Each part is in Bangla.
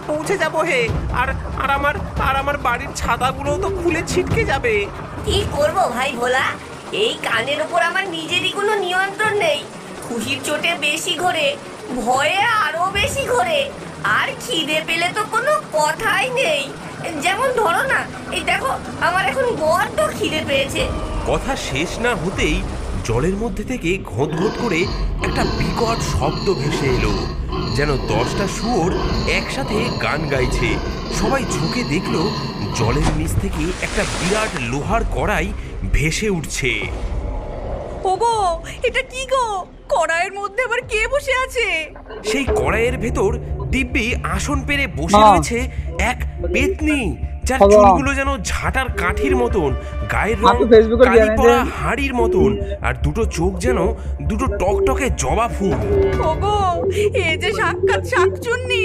পৌঁছে যাবো হে। আর আর আমার আর আমার বাড়ির ছাতাগুলো তো খুলে ছিটকে যাবে। কি করব ভাই ভোলা, এই কানের উপর আমার নিজেরই কোনো নিয়ন্ত্রণ নেই। খুশির চোটে বেশি ঘোরে, ভয়ে আরো বেশি ঘোরে, আর খিদে পেলে তো কোনো কথাই নেই। যেমন ধরো না, এই দেখো আমার এখন বড্ড খিদে পেয়েছে। কথা শেষ না হতেই জলের মধ্যে থেকে ঘোঁত ঘোঁত করে একটা বিকট শব্দ ভেসে এলো, যেন 10টা শুয়োর একসাথে গান গাইছে। সবাই ঝুঁকে দেখলো জলের নিচ থেকে একটা বিরাট লোহার কড়াই ভেসে উঠছে। ওগো, এটা কি গো? কড়াইয়ের মধ্যে আবার কে বসে আছে? সেই কড়াইয়ের ভেতর দিব্যি আসন পেরে বসে রয়েছে এক পেতনি, যার চুলগুলো যেন ঝাঁটার কাঠির মতন, গায়ের রং কালি পড়া হাড়ির মতন, আর দুটো চোখ যেন দুটো টকটকে জবা ফুল। ওগো, এ যে সাক্ষাৎ শাকচুন্নি,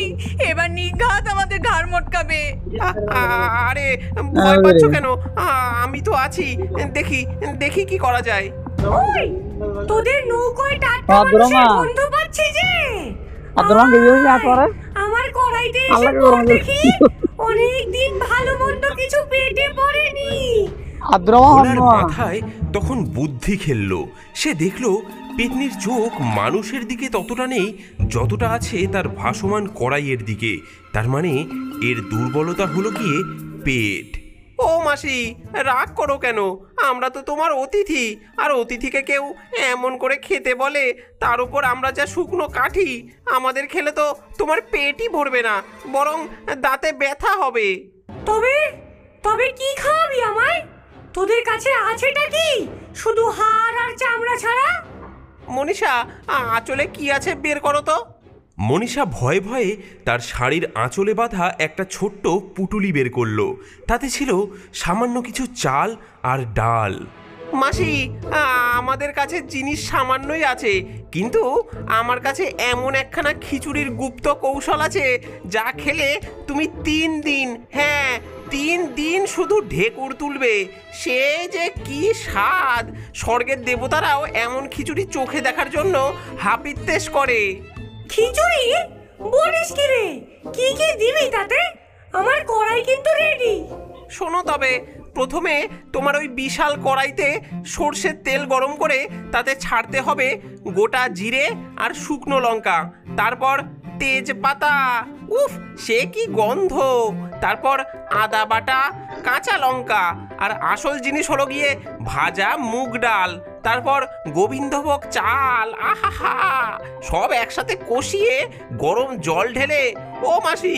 এবার নিঘাত আমাদের ঘাড় মটকাবে। আরে ভয় পাচ্ছ কেন? আমি তো আছি, দেখি দেখি কি করা যায়। ওই তোদের নৌকোয় টাটকা মাংসের গন্ধ পাচ্ছি যে। আমার কড়াইতে এসে পড় দেখি, অনেক দিন ভালো মন্দ কিছু পেটে পড়েনি। ওনার মাথায় তখন বুদ্ধি খেললো। সে দেখলো পেতনির চোখ মানুষের দিকে ততটা নেই যতটা আছে তার ভাসমান কড়াইয়ের দিকে। তার মানে এর দুর্বলতা হলো গিয়ে পেট। ও মাসি, রাগ করো কেন? আমরা তো তোমার অতিথি, আর অতিথিকে কেউ এমন করে খেতে বলে, তার উপর আমরা যা শুকনো কাঠি, আমাদের খেলে তো তোমার পেটই ভরবে না, বরং দাঁতে ব্যথা হবে। তবে তবে কি খাওয়াবি আমায়? তোদের কাছে আছেটা কি? শুধু হাড় আর চামড়া ছাড়া? মনীষা, আঁচলে কি আছে বের করো তো। মনীষা ভয়ে ভয়ে তার শাড়ির আঁচলে বাঁধা একটা ছোট্ট পুটুলি বের করলো। তাতে ছিল সামান্য কিছু চাল আর ডাল। মাসি, আমাদের কাছে জিনিস সামান্যই আছে, কিন্তু আমার কাছে এমন একখানা খিচুড়ির গুপ্ত কৌশল আছে, যা খেলে তুমি 3 দিন, হ্যাঁ 3 দিন শুধু ঢেকুর তুলবে। সে যে কি স্বাদ! স্বর্গের দেবতারাও এমন খিচুড়ি চোখে দেখার জন্য হাপিত্যেশ করে। খিচুড়ি বলিস কি রে? কি কি দিবি তাতে? আমার কড়াই কিন্তু রেডি। শোনো তবে, প্রথমে তোমার ওই বিশাল কড়াইতে সর্ষের তেল গরম করে তাতে ছাড়তে হবে গোটা জিরে আর শুকনো লঙ্কা, তারপর তেজপাতা, উফ সে কি গন্ধ, তারপর আদা বাটা, কাঁচা লঙ্কা, আর আসল জিনিস হলো গিয়ে ভাজা মুগ ডাল, তারপর গোবিন্দভোগ চাল। আহা, সব একসাথে কষিয়ে গরম জল ঢেলে, ও মাসি